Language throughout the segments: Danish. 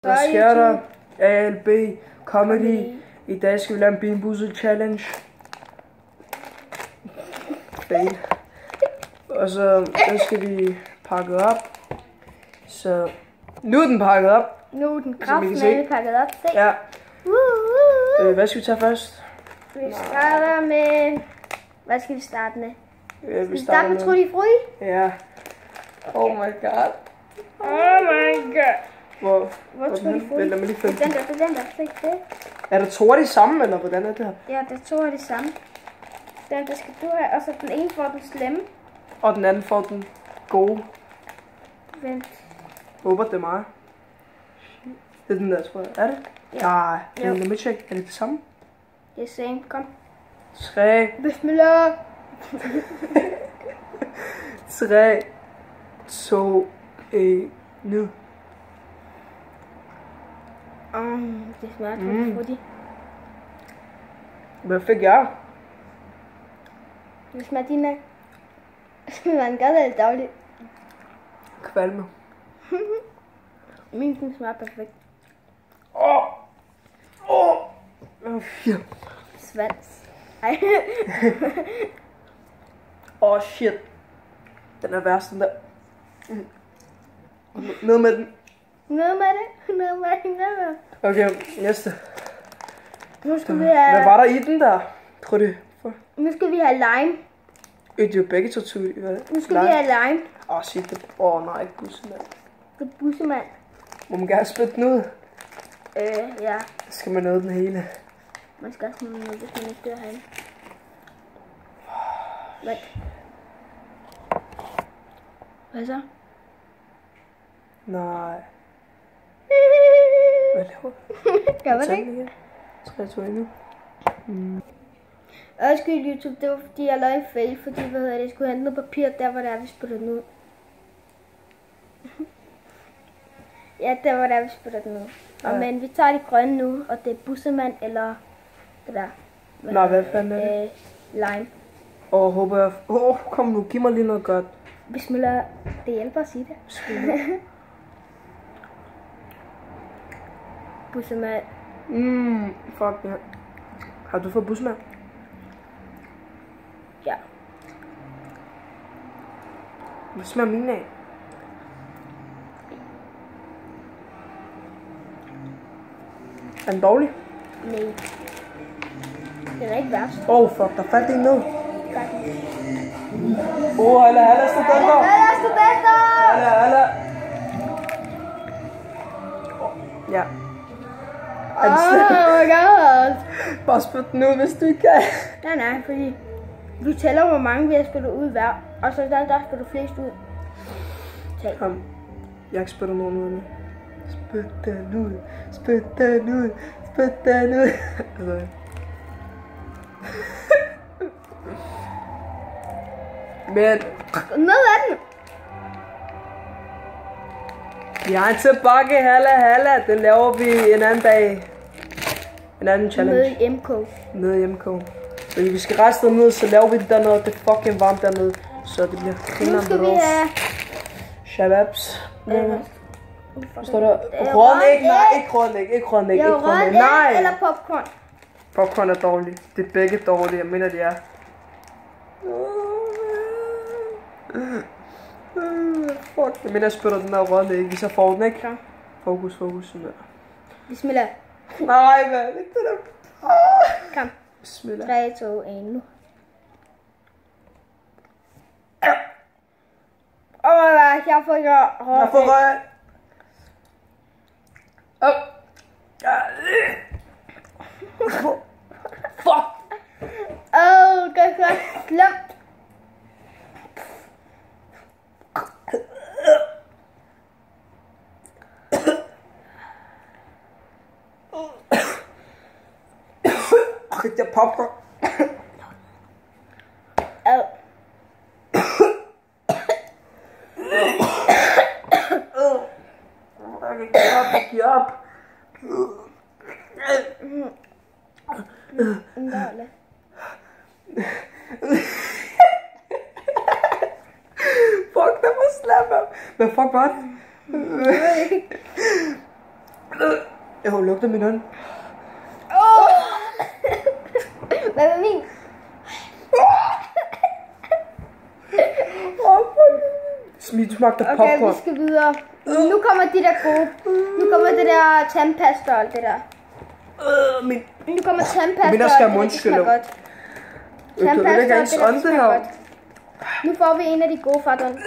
Hvad sker der? ALB Comedy. I dag skal vi lave en beanboozle challenge. Fail. Og så skal vi pakke op. Så nu er den pakket op. Nu er den kraftmæssigt pakket op. Se. Ja. Hvad skal vi tage først? Vi starter med... Hvad skal vi starte med? Vi skal starte med Tutti Frutti? Ja. Oh my god. Oh my god. Hvor Tutti Frutti? Vent, lad mig lige finde den der. Se det. Er der to af de samme, eller hvordan er det her? Ja, der er to af de samme. Den der skal du have, og så den ene får den slemme. Og den anden får den gode. Vent. Håber det er mig. Det er den der, tror jeg. Er det? Ja. Nej, lad mig tjekke. Er det det samme? Det er same. Kom. 3. Bismillah. 3, 2, 1, nu. Det smager Tutti Frutti. Hvad fik jeg? Det smager din af. Man gør det lidt dårligt. Kvalme. Min den smager perfekt. Ja. Svans. Ej. Shit. Den er værst, den der. Ned med den. Ned med det. Okay, næste. Nu skal vi have... Hvad var der i den der? Tror du? Nu skal vi have lime. Det er jo begge to. Nu skal vi have lime. Shit. Nej, ikke bussemand. Det er bussemand. Må man gerne spytte den ud? Ja. Skal man nå den hele? Man skal også nå det, hvis man ikke dør herinde. Hvad så? Nej. Hvad laver du? Gør man det ikke? 3, 2, 1 nu. Undskyld YouTube, det var fordi jeg lavede en fail, fordi jeg skulle hente noget papir, der var der vi spytter den ud. Ja, der var der vi spytter den ud. Ja. Men vi tager de grønne nu, og det er bussemand eller det der. Nej, hvad fanden er det? Lime. Håber jeg... Kom nu, giv mig lige noget godt. Bismillah, det hjælper at sige det. Bussemand. Fuck ja. Har du fået bussemand? Ja. Hvad smager mine af? Er den dårlig? Nej. Den er ikke værst. Fuck, der faldt en ned. Hallo studenter! Hallo studenter! Hallo. Ja. Oh my god! Bare spyt den ud, hvis du ikke kan. Nej, fordi vi tæller, hvor mange vi har spillet ud hver. Og så der spiller flest ud. Tag. Kom. Jeg spytter nogen ud nu. Spyt den ud. Spyt den ud. Spyt den ud. Men... Ned af den! Vi har en tilbage, halla. Den laver vi en anden dag. En anden challenge. Nede i MK. Nede i MK. Fordi vi skal rejse dernede, så laver vi det dernede. Det er fucking varmt dernede. Så det bliver grineren. Nu skal vi have... Shababs. Står der? Rådlæg? Nej, ikke rådlæg. Ja, rådlæg eller popcorn. Popcorn er dårligt. Det er begge dårlige. Jeg mener, de er. Fuck. Jeg mener, jeg spytter den der rådlæg. Hvis jeg får den, ikke? Klar. Fokus. Bismillah. Nej, hvad? Ikke det der. Kom. Bismillah. 3, 2, 1, nu. Jeg får røg. Jeg får røg. Fuck. Det er slemt. Fik jeg popcorn? Jeg giver op. Fuck, det var slap af. Hvad fuck var det? Jo, lugter min hånd. Hvad med min? Smid, du smagte popcorn. Okay, vi skal videre. Nu kommer de der gode. Nu kommer det der tandpasta og alt det der. Nu kommer tandpasta Min der skal have mundskyld. Tandpasta og det der her. Nu får vi en af de gode fardon.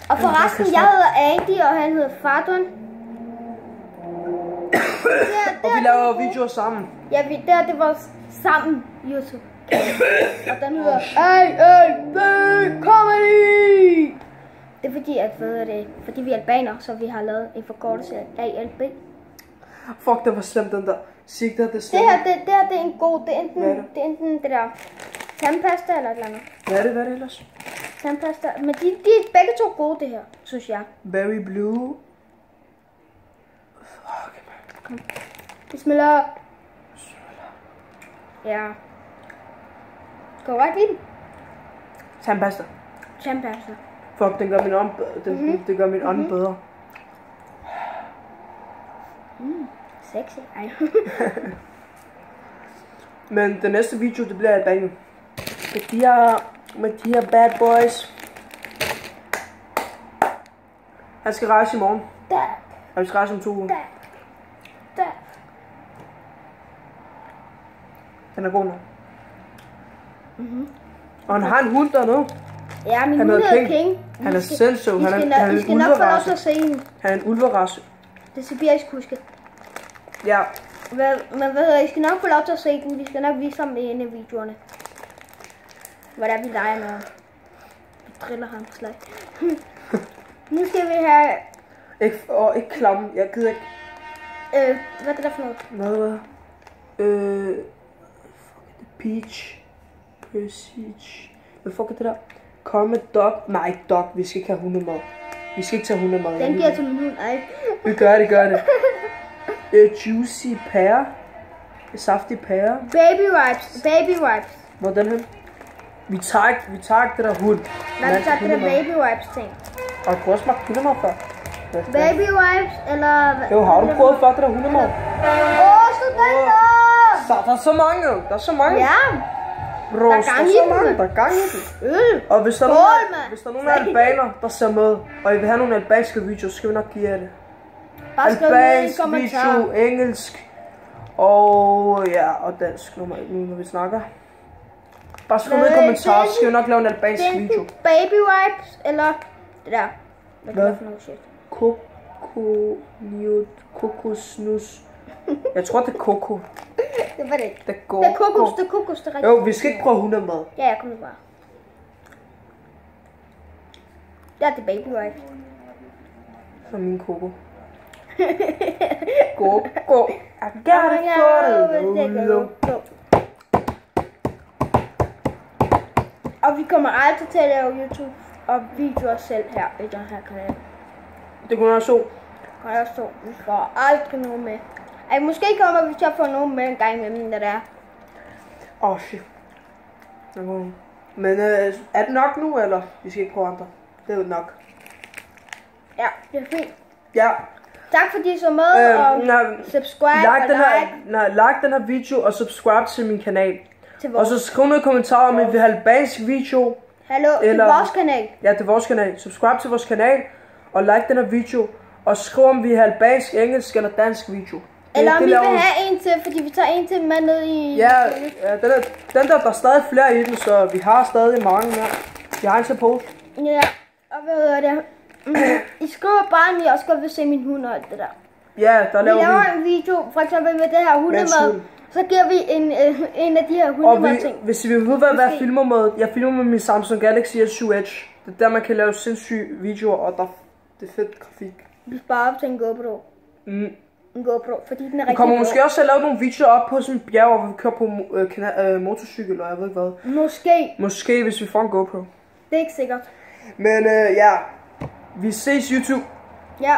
Og forresten, jeg hedder Andy, og han hedder Fardon. Og vi laver videoer sammen. Ja, det er vores sammen YouTube. Og den hedder ALB Comedy. Det er fordi, at fordi vi er albaner, så vi har lavet en forkortelse af ALB. Fuck, det var slemt den der. Sig det, det er slemt. Det her, det er en god, det er enten det der tandpasta eller et eller andet. Hvad er det ellers? Tandpasta, men de er begge to gode det her, synes jeg. Berry blue. Fuck, man. Bismillah. Ja. Skal du ikke lide den? Tandpasta. Tandpasta. Fuck, den gør min ånd, det gør min ånd bedre. Sexy. Ej. Men den næste video, det bliver Albanien. Med de her bad boys. Han skal rejse i morgen. Han skal rejse om 2 uger. Den er god nok. Og han har en hund dernede. Ja, min hund hedder King. Han er sindssyg. Han er en ulverace. Han er en ulverace. Det er sibirisk husket. Ja. Men I skal nok få lov til at se den. Vi skal nok vise ham i en af videoerne. Hvordan vi leger med ham. Vi driller ham på slag. Nu skal vi have... Ikke klamme. Jeg gider ikke. Hvad er det der for noget? Hvad? Peach. Prestige. Hvad fuck er det der? Kom med dog. Nej, ikke dog. Vi skal ikke have hundemad. Vi skal ikke tage hundemad. Den giver til min hund. Ej. Vi gør det. Juicy pære. Saftig pære. Baby wipes. Hvordan hen? Vi tager ikke det der hund. Nej, vi tager det der baby wipes ting. Har du prøvet at smage hundemad før? Baby wipes, eller... Jo, har du prøvet før det der hundemad? Studenter! Så der er så mange. Der er så mange. Ja. Bro, der er gang i den. Og hvis der er nogen af albaner, der ser med, og I vil have nogle albanske videoer, så skal vi nok give jer det. Albansk video, engelsk, og ja, og dansk, nu når vi snakker. Bare skriv ned i kommentarer, så skal vi nok lave en albansk video. Baby wipes, eller det der. Hvad er det for noget shit? Kokosnus. Jeg tror, det er koko. Det var det ikke. Det er kokos, det er kokos, det er rigtigt. Jo, vi skal ikke prøve hundemad. Ja, kom nu bare. Det er det baby wipes. Så min koko. Koko. I got it for the Og vi kommer altid til at lave YouTube og videoer selv her i den her kanal. Det kunne jeg også. Vi får aldrig nogen med. Ej, måske kommer vi til at få nogen med en gang imellem, det der. Shit. Men er det nok nu, eller? Vi skal ikke prøve andre. Det er jo nok. Ja, det er fint. Ja. Tak fordi I så med, og subscribe like den her video, og subscribe til min kanal. Og så skriv noget i kommentarer, om I vil have albansk video. Hallo, det er vores kanal. Ja, det er vores kanal. Subscribe til vores kanal, og like den her video. Og skriv, om vi vil have albansk, engelsk eller dansk video. Eller om vi vil have en til, fordi vi tager en til med ned i... Ja, den der er stadig flere i den, så vi har stadig mange mere. Vi har en til post. Ja, og hvad hedder det? I skriver bare, om I også godt vil se min hund og alt det der. Ja, der laver vi... Vi laver en video, for eksempel med det her hundemad. Så giver vi en af de her hundemad ting. Og hvis I vil vide, hvad jeg filmer med, jeg filmer med min Samsung Galaxy S7 Edge. Det er der, man kan lave sindssyge videoer, og det er fedt grafik. Vi sparer op til en GoPro. En GoPro, fordi den er rigtig. Vi kommer måske også til at lave nogle videoer op på sådan en bjerg, hvor vi kører på motorcykel, og jeg ved ikke hvad. Måske, hvis vi får en GoPro. Det er ikke sikkert. Men ja, vi ses YouTube. Ja.